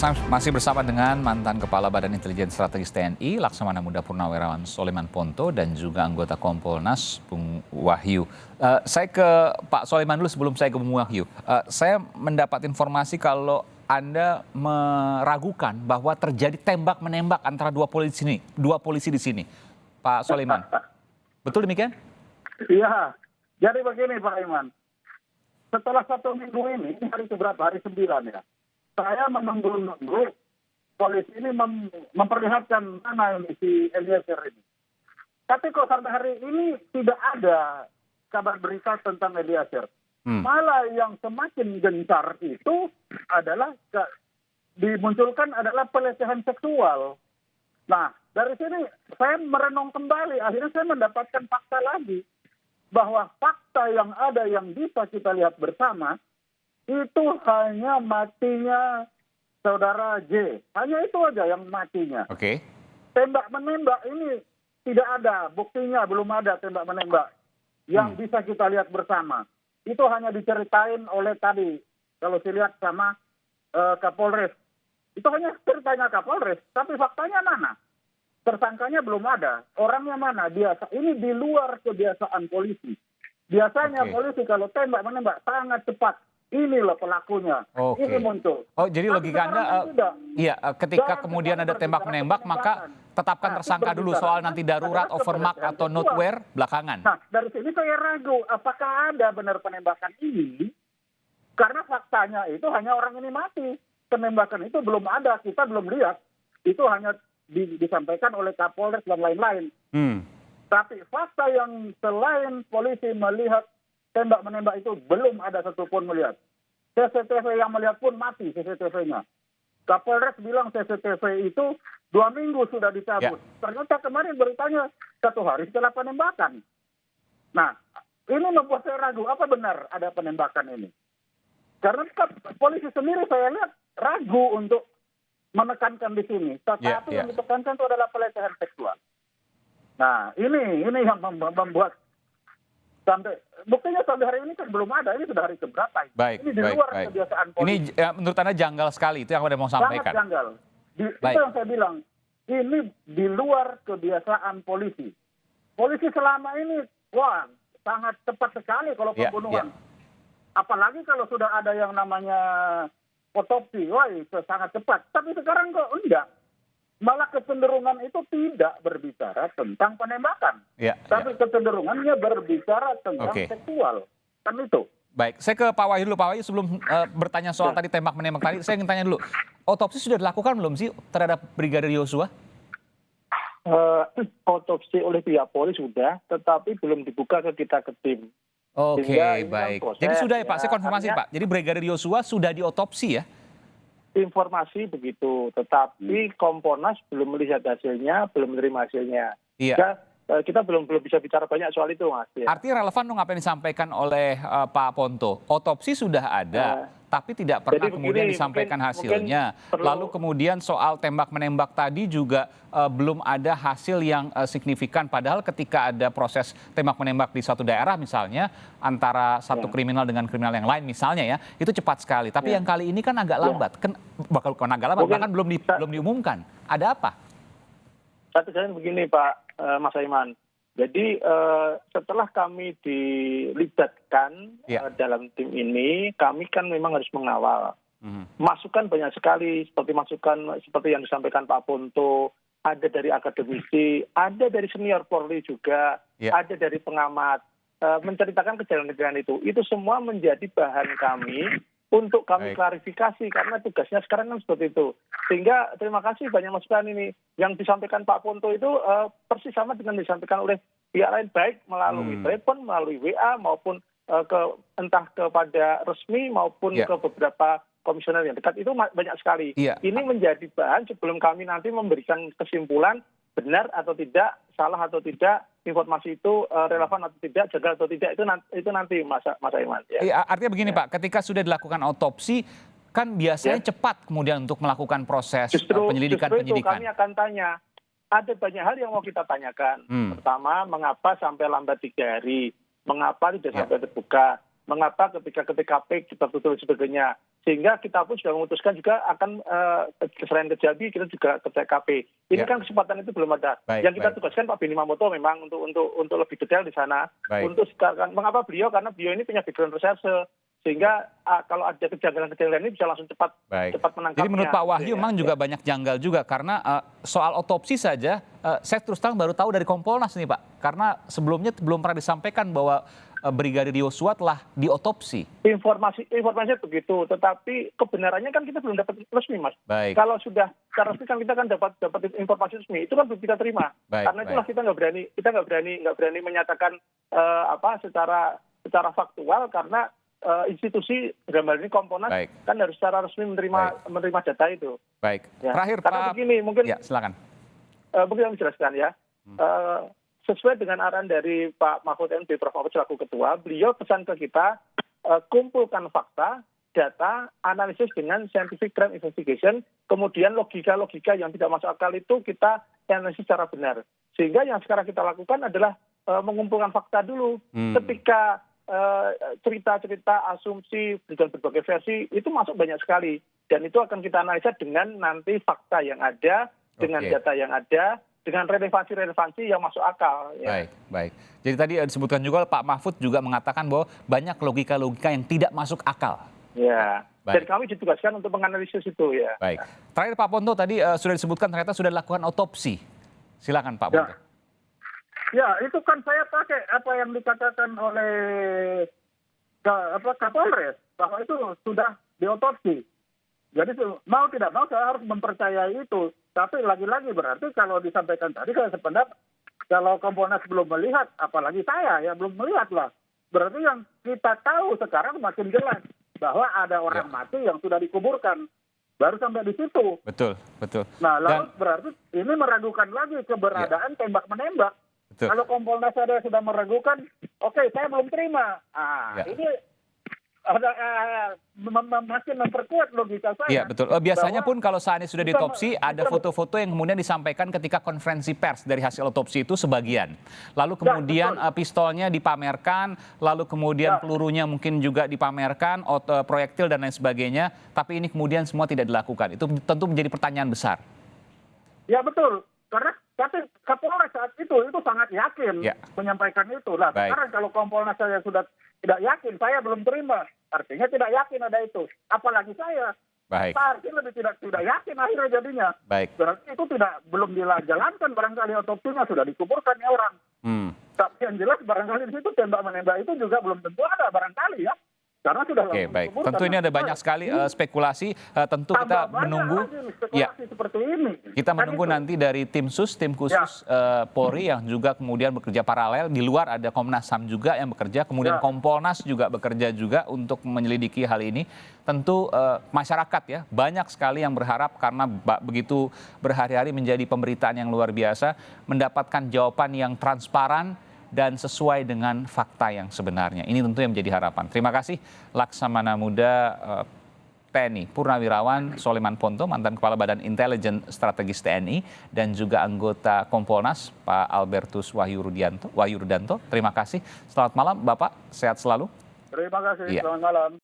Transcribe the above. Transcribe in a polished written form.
Masih bersama dengan mantan Kepala Badan Intelijen Strategis TNI, Laksamana Muda Purnawirawan Soleman Ponto, dan juga anggota Kompolnas, Bung Wahyu. Saya ke Pak Soleman dulu sebelum saya ke Bung Wahyu. Saya mendapat informasi kalau Anda meragukan bahwa terjadi tembak-menembak antara dua polisi di sini. Pak Soleman, betul demikian? Iya, jadi begini Pak Iman. Setelah 1 minggu ini hari keberapa? Hari 9 ya. Saya menunggu polisi ini memperlihatkan mana ini si Eliezer ini. Tapi kok sampai hari ini tidak ada kabar berita tentang Eliezer. Malah yang semakin gencar itu adalah dimunculkan adalah pelecehan seksual. Nah, dari sini saya merenung kembali, akhirnya saya mendapatkan fakta lagi. Bahwa fakta yang ada yang bisa kita lihat bersama, itu hanya matinya saudara J. Hanya itu aja yang matinya. Oke. Tembak-menembak ini tidak ada, buktinya belum ada tembak-menembak yang bisa kita lihat bersama. Itu hanya diceritain oleh tadi, kalau saya lihat sama Kapolres. Itu hanya ceritanya Kapolres, tapi faktanya mana? Tersangkanya belum ada, orangnya mana? Biasa. Ini di luar kebiasaan polisi. Biasanya polisi kalau tembak-menembak sangat cepat. Ini loh pelakunya, ini muncul. Oh, jadi logika Anda, iya, ketika kemudian ada tembak-menembak, maka tetapkan tersangka dulu, soal nanti darurat, overmark, atau noteware belakangan. Nah, dari sini saya ragu, apakah ada benar penembakan ini? Karena faktanya itu hanya orang ini mati. Penembakan itu belum ada, kita belum lihat. Itu hanya disampaikan oleh Kapolres dan lain-lain. Tapi fakta yang selain polisi melihat tembak-menembak itu belum ada satupun melihat. CCTV yang melihat pun mati CCTV-nya. Kapolres bilang CCTV itu 2 minggu sudah dicabut. Ternyata kemarin beritanya 1 hari setelah penembakan. Nah, ini membuat saya ragu, apa benar ada penembakan ini? Karena polisi sendiri saya lihat ragu untuk menekankan di sini. Tetapi yang ditekankan itu adalah pelecehan seksual. Nah, ini yang membuat buktinya sampai hari ini kan belum ada, ini sudah hari keberapa. Ini di luar kebiasaan polisi. Ini menurut Anda janggal sekali, itu yang Anda mau sampaikan. Sangat janggal. Itu yang saya bilang, ini di luar kebiasaan polisi. Polisi selama ini, sangat cepat sekali kalau pembunuhan. Apalagi kalau sudah ada yang namanya otopsi, itu sangat cepat. Tapi sekarang kok enggak. Malah kecenderungan itu tidak berbicara tentang penembakan. Tapi kecenderungannya berbicara tentang seksual. Kan itu. Baik, saya ke Pak Wahyu dulu. Pak Wahyu, sebelum bertanya soal tadi tembak-menembak tadi, saya ingin tanya dulu. Otopsi sudah dilakukan belum sih terhadap Brigadir Yosua? Otopsi oleh pihak Polri sudah, tetapi belum dibuka ke kita ke tim. Oke, baik. Jadi sudah ya Pak, saya konfirmasi Pak. Jadi Brigadir Yosua sudah diotopsi ya? Informasi begitu, tetapi Kompolnas belum melihat hasilnya, belum menerima hasilnya. Kita belum bisa bicara banyak soal itu, Mas. Artinya relevan dong apa yang disampaikan oleh Pak Ponto. Otopsi sudah ada, tapi tidak pernah kemudian disampaikan hasilnya. Lalu kemudian soal tembak-menembak tadi juga belum ada hasil yang signifikan. Padahal ketika ada proses tembak-menembak di suatu daerah misalnya, antara satu kriminal dengan kriminal yang lain misalnya ya, itu cepat sekali. Tapi yang kali ini kan agak lambat. Bukan agak lambat, bahkan belum diumumkan. Ada apa? Satu jalan begini Pak Mas Aiman. Jadi setelah kami dilibatkan dalam tim ini, kami kan memang harus mengawal. Masukan banyak sekali, seperti yang disampaikan Pak Ponto, ada dari akademisi, ada dari senior Polri juga, ada dari pengamat, menceritakan kejadian-kejadian itu. Itu semua menjadi bahan kami untuk kami klarifikasi, karena tugasnya sekarang kan seperti itu. Sehingga terima kasih banyak masukan ini. Yang disampaikan Pak Ponto itu persis sama dengan disampaikan oleh pihak lain, baik melalui telepon, melalui WA, maupun entah kepada resmi maupun ke beberapa komisioner yang dekat. Itu banyak sekali. Ini menjadi bahan sebelum kami nanti memberikan kesimpulan benar atau tidak, salah atau tidak, informasi itu relevan atau tidak, jagal atau tidak, itu nanti Mas Aiman. Artinya begini Pak, ketika sudah dilakukan otopsi, kan biasanya cepat kemudian untuk melakukan proses penyelidikan. Justru itu kami akan tanya, ada banyak hal yang mau kita tanyakan. Pertama, mengapa sampai lambat 3 hari? Mengapa tidak sampai terbuka? Mengapa ketika TKP tertutup sebagainya? Sehingga kita pun sudah memutuskan juga akan selain ke Jambi kita juga ke TKP. Ini kan kesempatan itu belum ada. Yang kita tugaskan Pak Benny Mamoto memang untuk lebih detail di sana. Untuk sekarang mengapa beliau, karena beliau ini punya background reserse, sehingga kalau ada kejanggalan-kejanggalan ini bisa langsung cepat menangkapnya. Jadi menurut Pak Wahyu memang juga banyak janggal juga karena soal otopsi saja saya terus terang baru tahu dari Kompolnas nih Pak, karena sebelumnya belum pernah disampaikan bahwa Brigadir Yosua telah diotopsi. Informasinya begitu, tetapi kebenarannya kan kita belum dapat resmi, Mas. Kalau sudah secara resmi kan kita kan dapat informasi resmi, itu kan belum kita terima. Karena itulah kita nggak berani menyatakan secara faktual, karena institusi dalam ini Kompolnas kan harus secara resmi menerima data itu. Baik. Ya. Terakhir karena Pak. Begini, mungkin ya, silakan. Mungkin saya menjelaskan ya. Sesuai dengan arahan dari Pak Mahfud MD, Prof. Mahfud selaku ketua, beliau pesan ke kita, kumpulkan fakta, data, analisis dengan scientific crime investigation, kemudian logika-logika yang tidak masuk akal itu kita analisis secara benar. Sehingga yang sekarang kita lakukan adalah mengumpulkan fakta dulu. Ketika cerita-cerita, asumsi, dengan berbagai versi, itu masuk banyak sekali. Dan itu akan kita analisa dengan nanti fakta yang ada, dengan data yang ada, dengan relevansi yang masuk akal. Ya. Baik. Jadi tadi disebutkan juga Pak Mahfud juga mengatakan bahwa banyak logika-logika yang tidak masuk akal. Ya. Dan kami ditugaskan untuk menganalisis itu ya. Baik. Terakhir Pak Ponto tadi sudah disebutkan ternyata sudah dilakukan otopsi. Silakan Pak Ponto. Ya, itu kan saya pakai apa yang dikatakan oleh Kapolres bahwa itu sudah diotopsi. Jadi mau tidak mau saya harus mempercayai itu. Tapi lagi-lagi berarti kalau disampaikan tadi saya sependapat, kalau Kompolnas belum melihat, apalagi saya ya belum melihat lah. Berarti yang kita tahu sekarang makin jelas bahwa ada orang mati yang sudah dikuburkan. Baru sampai di situ. Betul. Nah lalu berarti ini meragukan lagi keberadaan tembak-menembak. Kalau Kompolnas ada sudah meragukan, oke, saya belum terima. Ini ada makin memperkuat logika saya. Iya betul. Biasanya pun kalau saat ini sudah diotopsi ada foto-foto yang kemudian disampaikan ketika konferensi pers dari hasil otopsi itu sebagian. Lalu kemudian pistolnya dipamerkan, lalu kemudian pelurunya mungkin juga dipamerkan, proyektil dan lain sebagainya. Tapi ini kemudian semua tidak dilakukan. Itu tentu menjadi pertanyaan besar. Ya betul. Karena Kapolres saat itu sangat yakin menyampaikan itu. Nah, sekarang kalau Kompolnas saya sudah tidak yakin, saya belum terima. Artinya tidak yakin ada itu. Apalagi saya. Artinya lebih tidak yakin akhirnya jadinya. Berarti itu belum dijalankan barangkali otopsinya, sudah dikuburkan ya orang. Tapi yang jelas barangkali di situ tembak-menembak itu juga belum tentu ada barangkali ya. Karena sudah baik. Tentu ini ada banyak sekali spekulasi. Tentu kita menunggu. Ya. Seperti ini. Kita menunggu nanti dari tim khusus Polri yang juga kemudian bekerja paralel. Di luar ada Komnas HAM juga yang bekerja. Kemudian Kompolnas juga bekerja juga untuk menyelidiki hal ini. Tentu masyarakat ya banyak sekali yang berharap karena begitu berhari-hari menjadi pemberitaan yang luar biasa, mendapatkan jawaban yang transparan dan sesuai dengan fakta yang sebenarnya. Ini tentu yang menjadi harapan. Terima kasih Laksamana Muda TNI Purnawirawan Soleman Ponto, mantan Kepala Badan Intelijen Strategis TNI, dan juga anggota Kompolnas Pak Albertus Wahyu Rudanto. Terima kasih. Selamat malam Bapak, sehat selalu. Terima kasih, selamat malam.